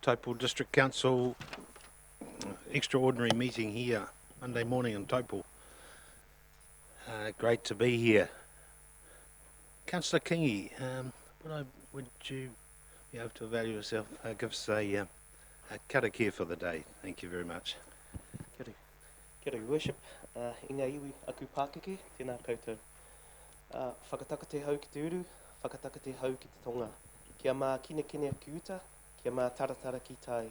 Taupō District Council extraordinary meeting here Monday morning in Taupo. Great to be here. Councillor Kingi, would you be able to avail yourself, give us a karakia for the day? Thank you very much. Kia ora, Your Worship. I ngā iwi aku Pākeke, tēnā koutou. Whakataka te hau ki te uru, whakataka te hau ki te tonga. Kia mā kine ki uta, kia mā taratara ki tai.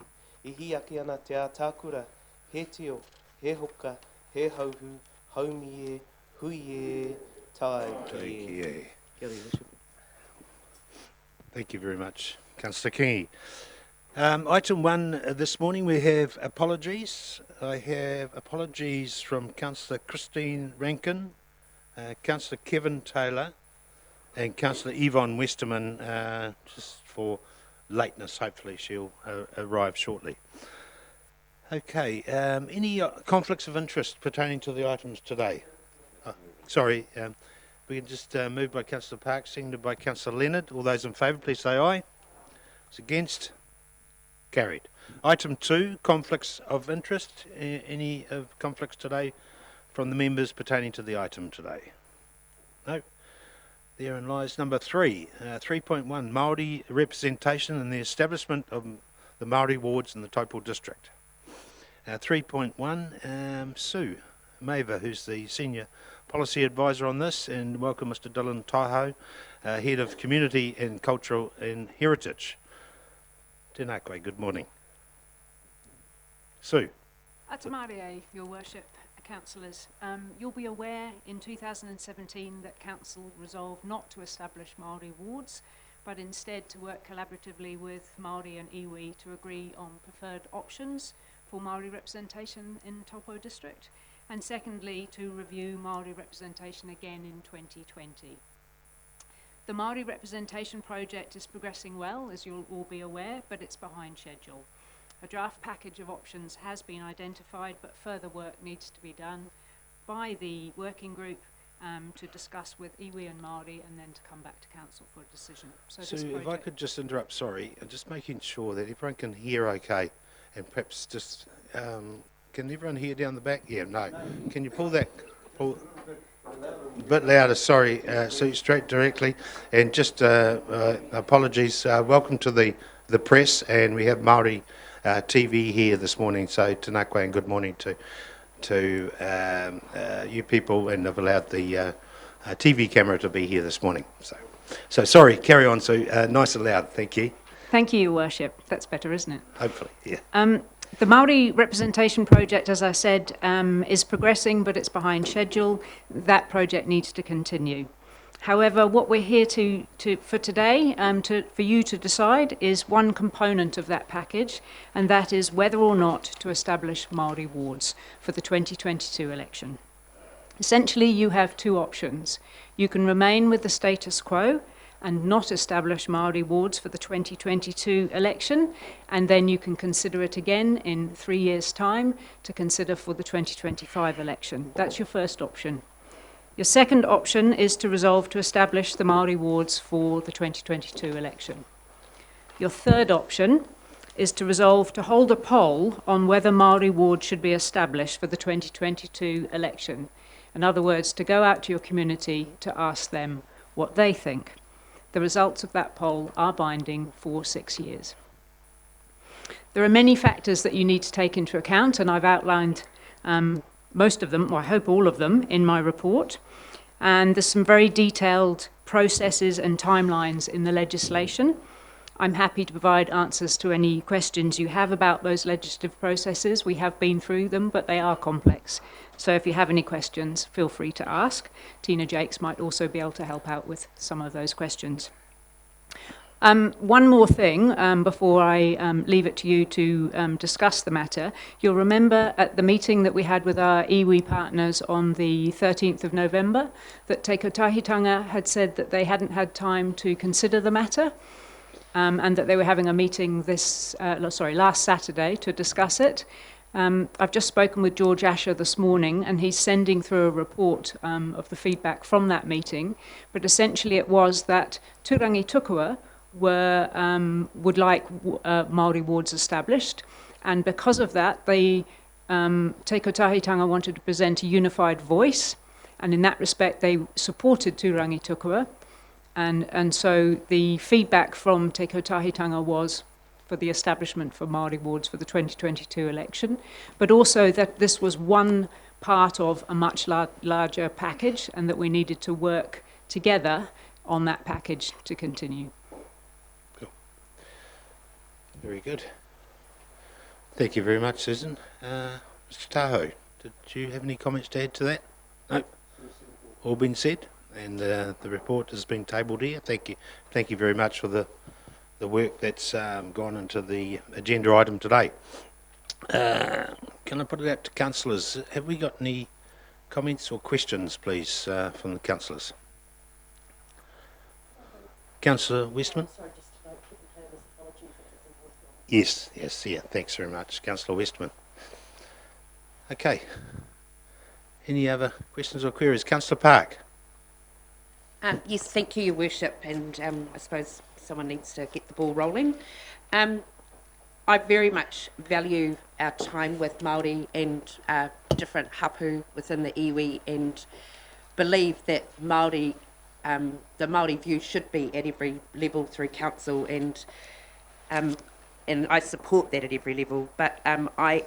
I hi ake ana te ātākura, he teo, he hoka, he hauhu, haumi e, hui e, tai ki e. Kia ora, Your Worship. Thank you very much, Councillor Kingi. Item 1 this morning, we have apologies. I have apologies from Councillor Christine Rankin, Councillor Kevin Taylor, and Councillor Yvonne Westerman, just for lateness. Hopefully she'll arrive shortly. Okay, any conflicts of interest pertaining to the items today? We can just move by Councillor Park, seconded by Councillor Leonard. All those in favour, please say aye. Those against? Carried. Item 2, conflicts of interest. Any conflicts today from the members pertaining to the item today? No. Therein lies number 3, 3.1, Māori representation and the establishment of the Māori wards in the Taupō District. 3.1, Sue Maver, who's the Senior Policy Advisor on this, and welcome Mr. Dylan Taiho, Head of Community and Cultural and Heritage. Tēnā koe, good morning. Sue. Atamarie, Your Worship, Councillors. You'll be aware in 2017 that Council resolved not to establish Māori wards, but instead to work collaboratively with Māori and iwi to agree on preferred options for Māori representation in Taupō District, and secondly to review Māori representation again in 2020. The Māori representation project is progressing well, as you'll all be aware, but it's behind schedule. A draft package of options has been identified, but further work needs to be done by the working group to discuss with iwi and Māori and then to come back to Council for a decision. So if I could just interrupt, sorry, and just making sure that everyone can hear okay, and perhaps just, can everyone hear down the back? Yeah, no. Can you pull a bit louder, sorry, straight directly, and just apologies, welcome to the press, and we have Māori TV here this morning, so tēnā koe and good morning to you people, and I've allowed the TV camera to be here this morning. So sorry, carry on, so nice and loud, thank you. Thank you, Your Worship. That's better, isn't it? Hopefully, yeah. The Māori representation project, as I said, is progressing, but it's behind schedule. That project needs to continue. However, what we're here for today, for you to decide, is one component of that package, and that is whether or not to establish Māori wards for the 2022 election. Essentially, you have two options. You can remain with the status quo and not establish Māori wards for the 2022 election, and then you can consider it again in 3 years' time to consider for the 2025 election. That's your first option. Your second option is to resolve to establish the Māori wards for the 2022 election. Your third option is to resolve to hold a poll on whether Māori wards should be established for the 2022 election. In other words, to go out to your community to ask them what they think. The results of that poll are binding for 6 years. There are many factors that you need to take into account, and I've outlined most of them, or I hope all of them, in my report. And there's some very detailed processes and timelines in the legislation. I'm happy to provide answers to any questions you have about those legislative processes. We have been through them, but they are complex. So if you have any questions, feel free to ask. Tina Jakes might also be able to help out with some of those questions. One more thing before I leave it to you to discuss the matter. You'll remember at the meeting that we had with our iwi partners on the 13th of November that Te Kautahitanga had said that they hadn't had time to consider the matter and that they were having a meeting last Saturday to discuss it. I've just spoken with George Asher this morning, and he's sending through a report of the feedback from that meeting. But essentially it was that Turangi-Tongariro would like Māori wards established, and because of that, the Te Kotahitanga wanted to present a unified voice, and in that respect, they supported Turangi-Tukua, and so the feedback from Te Kotahitanga was for the establishment for Māori wards for the 2022 election, but also that this was one part of a much larger package, and that we needed to work together on that package to continue. Cool. Very good. Thank you very much, Susan. Mr. Taho, did you have any comments to add to that? No? All been said, and the report has been tabled here. Thank you. Thank you very much for the work that's gone into the agenda item today. Can I put it out to councillors? Have we got any comments or questions, please, from the councillors? Councillor Westman? Sorry, just to note, Kevin Taylor's apology for his invoice. Yes, yeah, thanks very much, Councillor Westman. Okay. Any other questions or queries? Councillor Park? Yes, thank you, Your Worship, and I suppose someone needs to get the ball rolling. I very much value our time with Māori and different hapu within the iwi, and believe that Māori, the Māori view should be at every level through council, and I support that at every level. But I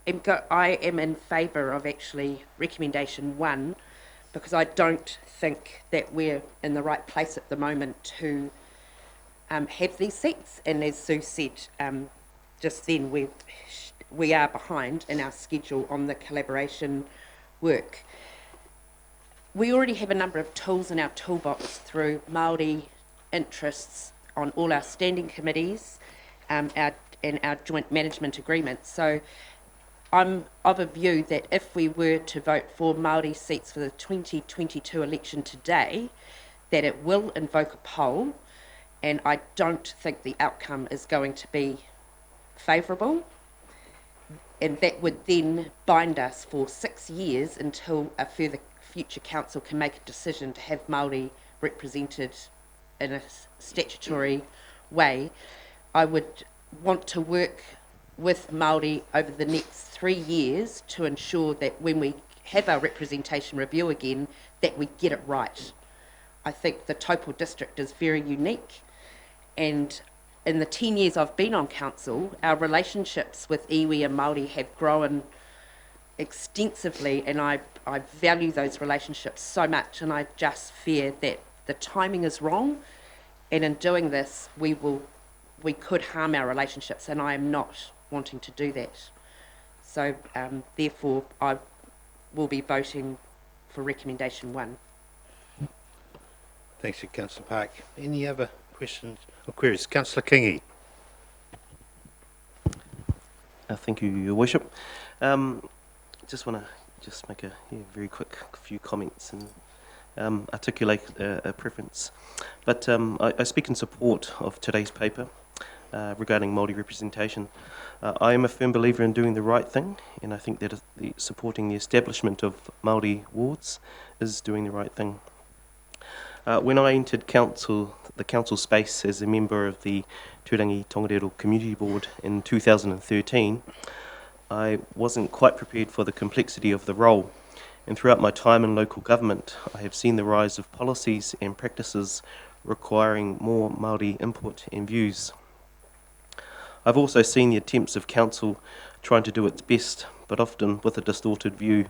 am in favour of actually recommendation 1, because I don't think that we're in the right place at the moment to have these seats. And as Sue said just then, we are behind in our schedule on the collaboration work. We already have a number of tools in our toolbox through Māori interests on all our standing committees and our joint management agreements. So I'm of a view that if we were to vote for Māori seats for the 2022 election today, that it will invoke a poll, and I don't think the outcome is going to be favourable, and that would then bind us for 6 years until a further future council can make a decision to have Māori represented in a statutory way. I would want to work with Māori over the next 3 years to ensure that when we have our representation review again, that we get it right. I think the Taupō District is very unique, and in the 10 years I've been on council, our relationships with iwi and Māori have grown extensively, and I value those relationships so much, and I just fear that the timing is wrong, and in doing this we could harm our relationships, and I am not wanting to do that. So therefore I will be voting for recommendation 1. Thanks, Councillor Park. Any other questions or queries? Councillor Kingi? Thank you, Your Worship. Just want to make a very quick few comments and articulate a preference. But I speak in support of today's paper regarding Māori representation. I am a firm believer in doing the right thing, and I think that supporting the establishment of Māori wards is doing the right thing. When I entered the council space as a member of the Turangi-Tongariro Community Board in 2013, I wasn't quite prepared for the complexity of the role, and throughout my time in local government, I have seen the rise of policies and practices requiring more Māori input and views. I've also seen the attempts of council trying to do its best, but often with a distorted view.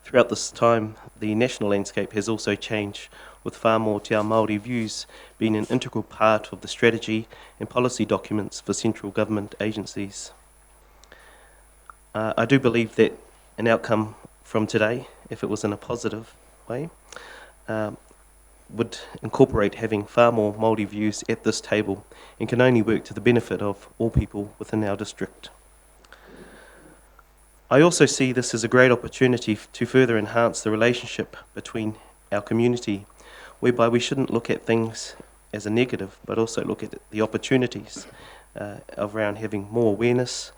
Throughout this time, the national landscape has also changed, with far more te ao Māori views being an integral part of the strategy and policy documents for central government agencies. I do believe that an outcome from today, if it was in a positive way, would incorporate having far more Māori views at this table, and can only work to the benefit of all people within our district. I also see this as a great opportunity to further enhance the relationship between our community, whereby we shouldn't look at things as a negative, but also look at the opportunities around having more awareness,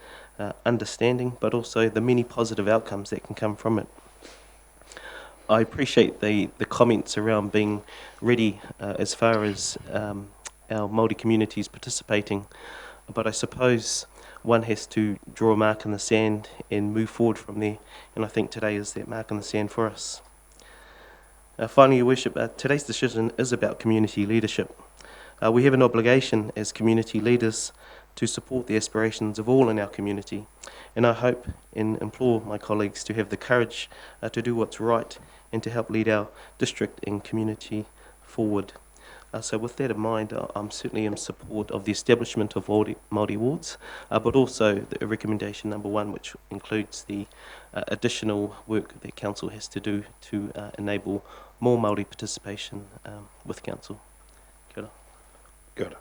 understanding, but also the many positive outcomes that can come from it. I appreciate the comments around being ready as far as our Māori communities participating, but I suppose one has to draw a mark in the sand and move forward from there, and I think today is that mark in the sand for us. Finally, Your Worship, today's decision is about community leadership. We have an obligation as community leaders to support the aspirations of all in our community, and I hope and implore my colleagues to have the courage to do what's right and to help lead our district and community forward. So with that in mind, I'm certainly in support of the establishment of Māori wards, but also the recommendation number 1, which includes the additional work that Council has to do to enable more Māori participation with Council. Kia ora. Good.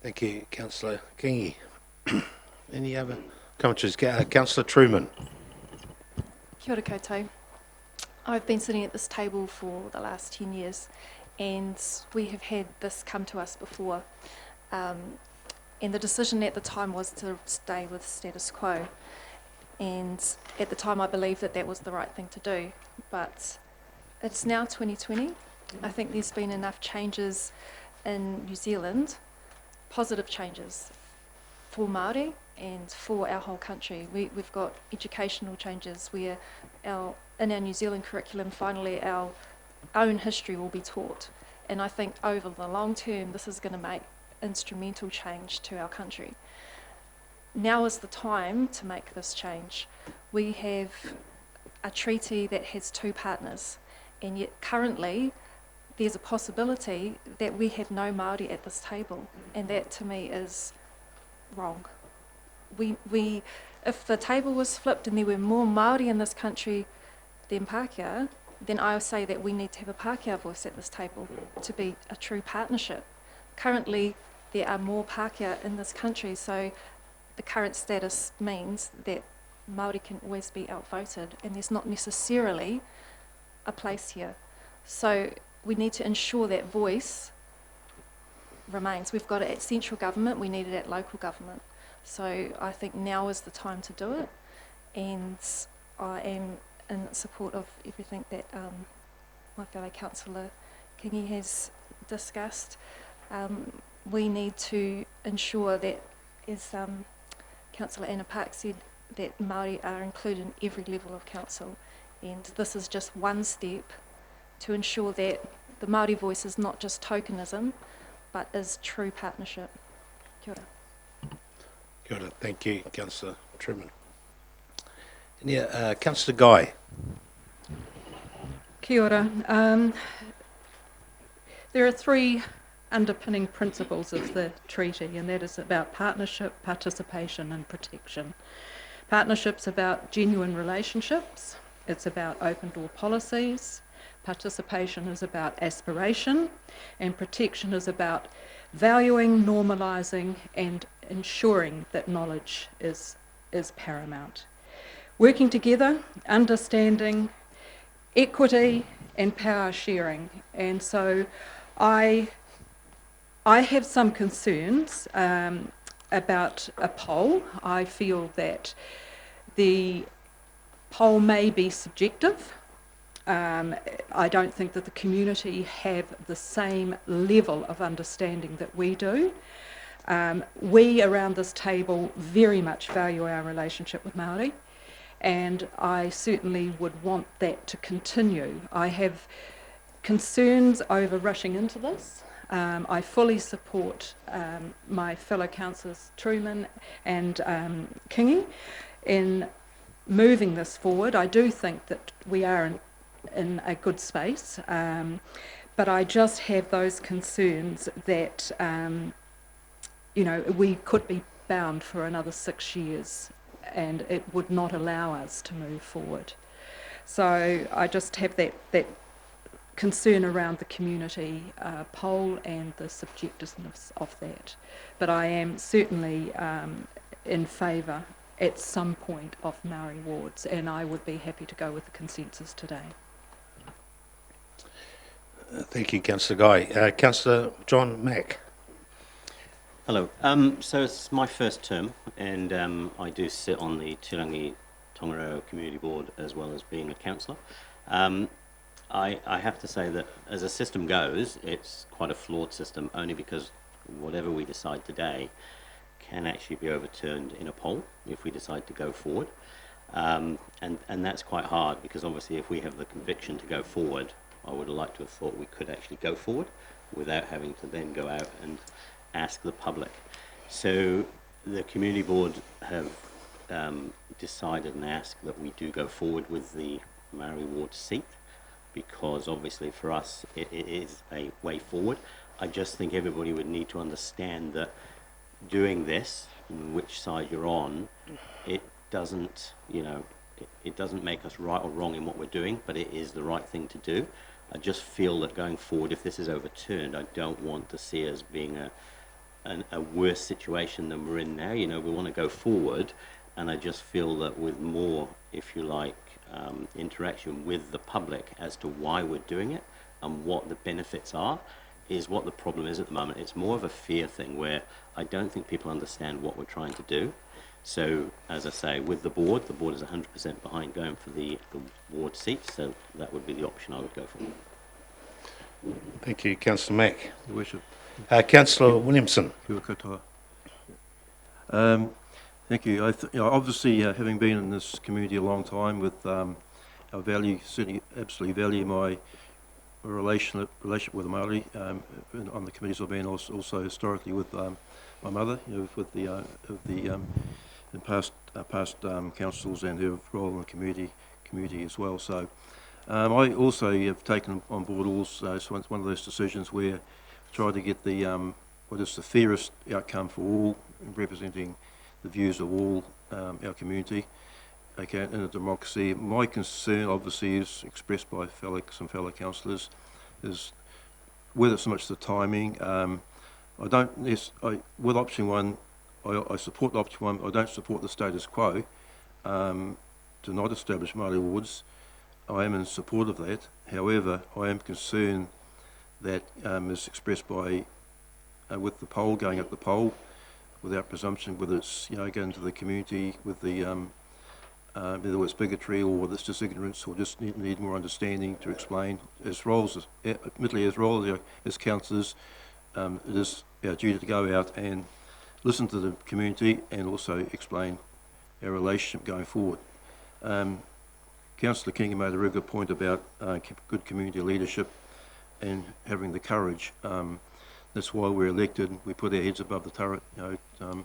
Thank you, Councillor Kingi. Any other comments? Councillor Truman. Kia ora koutou. I've been sitting at this table for the last 10 years and we have had this come to us before. And the decision at the time was to stay with status quo. And at the time I believed that that was the right thing to do. But it's now 2020. I think there's been enough changes in New Zealand, positive changes for Māori and for our whole country. We've got educational changes where in our New Zealand curriculum, finally our own history will be taught. And I think over the long term, this is going to make instrumental change to our country. Now is the time to make this change. We have a treaty that has 2 partners, and yet currently there's a possibility that we have no Māori at this table, and that to me is wrong. If the table was flipped and there were more Māori in this country than Pākehā, then I would say that we need to have a Pākehā voice at this table to be a true partnership. Currently, there are more Pākehā in this country, so the current status means that Māori can always be outvoted, and there's not necessarily a place here. So we need to ensure that voice remains. We've got it at central government, we need it at local government. So I think now is the time to do it, and I am in support of everything that my fellow councillor Kingi has discussed. We need to ensure that, as Councillor Anna Park said, that Māori are included in every level of council, and this is just one step to ensure that the Māori voice is not just tokenism, but is true partnership. Kia ora. Kia ora. Thank you, Councillor Truman. Yeah, Councillor Guy. Kia ora. There are 3 underpinning principles of the treaty, and that is about partnership, participation and protection. Partnership's about genuine relationships, it's about open door policies, participation is about aspiration, and protection is about valuing, normalising and ensuring that knowledge is paramount. Working together, understanding, equity and power sharing. And so I have some concerns about a poll. I feel that the poll may be subjective. I don't think that the community have the same level of understanding that we do. We around this table very much value our relationship with Māori, and I certainly would want that to continue. I have concerns over rushing into this. I fully support my fellow councillors Truman and Kingi in moving this forward. I do think that we are in a good space, but I just have those concerns that we could be bound for another 6 years and it would not allow us to move forward. So I just have that concern around the community poll and the subjectiveness of that. But I am certainly in favour at some point of Māori wards, and I would be happy to go with the consensus today. Thank you, Councillor Guy. Councillor John Mack. Hello. So it's my first term, and I do sit on the Tongariro Community Board as well as being a councillor. I have to say that as a system goes, it's quite a flawed system, only because whatever we decide today can actually be overturned in a poll if we decide to go forward. And that's quite hard, because obviously if we have the conviction to go forward, I would have liked to have thought we could actually go forward without having to then go out and ask the public. So the community board have decided and asked that we do go forward with the Maori ward seat, because obviously for us it is a way forward. I just think everybody would need to understand that doing this, which side you're on, it doesn't, you know, it doesn't make us right or wrong in what we're doing, but it is the right thing to do. I just feel that going forward, if this is overturned, I don't want to see us being a worse situation than we're in now. You know, we want to go forward, and I just feel that with more, if you like, interaction with the public as to why we're doing it and what the benefits are, is what the problem is at the moment. It's more of a fear thing, where I don't think people understand what we're trying to do. So, as I say, with the board is 100% behind going for the ward seat, so that would be the option I would go for. Thank you, Councillor Mack. Your Worship. Councillor Williamson. Kia katoa. Thank you. Obviously, having been in this community a long time, with our value, certainly absolutely value my relationship with the Māori. On the committees I've been also historically with my mother, you know, with the past councils and her role in the community as well. So I also have taken on board also one of those decisions where I try to get the what is the fairest outcome for all, representing the views of all our community. Okay, in a democracy, my concern obviously is expressed by some fellow councillors, is whether so much the timing. I don't. With option one, I support option one. I don't support the status quo to not establish Māori wards. I am in support of that. However, I am concerned that is expressed by with the poll, going up the poll without presumption, whether it's, you know, going to the community with the whether it's bigotry or whether it's just ignorance or just need more understanding to explain. Admittedly, as councillors, it is our duty to go out and listen to the community and also explain our relationship going forward. Councillor King made a very good point about good community leadership and having the courage. That's why we're elected. We put our heads above the turret, you know,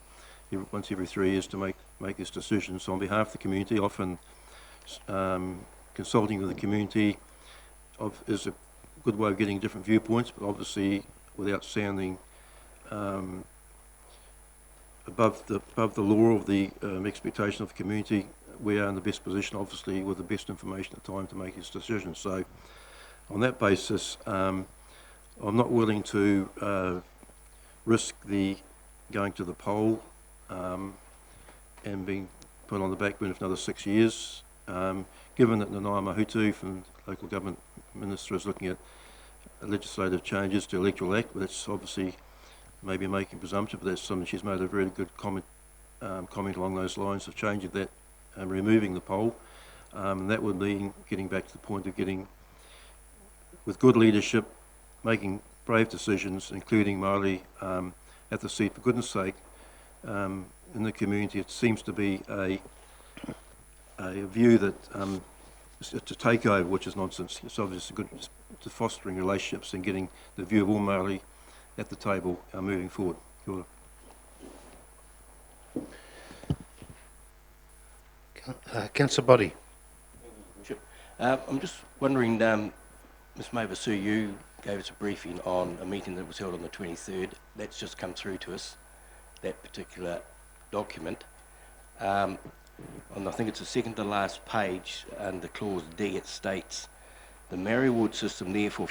once every 3 years to make this decision. So on behalf of the community, often consulting with the community is a good way of getting different viewpoints, but obviously without sounding above the law of the expectation of the community. We are in the best position, obviously, with the best information at the time to make this decision. So on that basis, I'm not willing to risk the going to the poll and being put on the back burner for another 6 years. Given that Nanaia Mahutu from local government minister is looking at legislative changes to electoral act, but that's obviously maybe making presumption, but that's something she's made a very good comment along those lines of changing that and removing the poll. And that would mean getting back to the point of getting, with good leadership, making brave decisions, including Māori at the seat. For goodness sake, in the community it seems to be a view that it's a takeover, which is nonsense. It's obviously good to fostering relationships and getting the view of all Māori at the table moving forward. Kia ora. Councillor Boddy. I'm just wondering, Ms Maver-Sue, you gave us a briefing on a meeting that was held on the 23rd. That's just come through to us, that particular document. On I think it's the second to last page, under clause D, it states, the Maori ward system therefore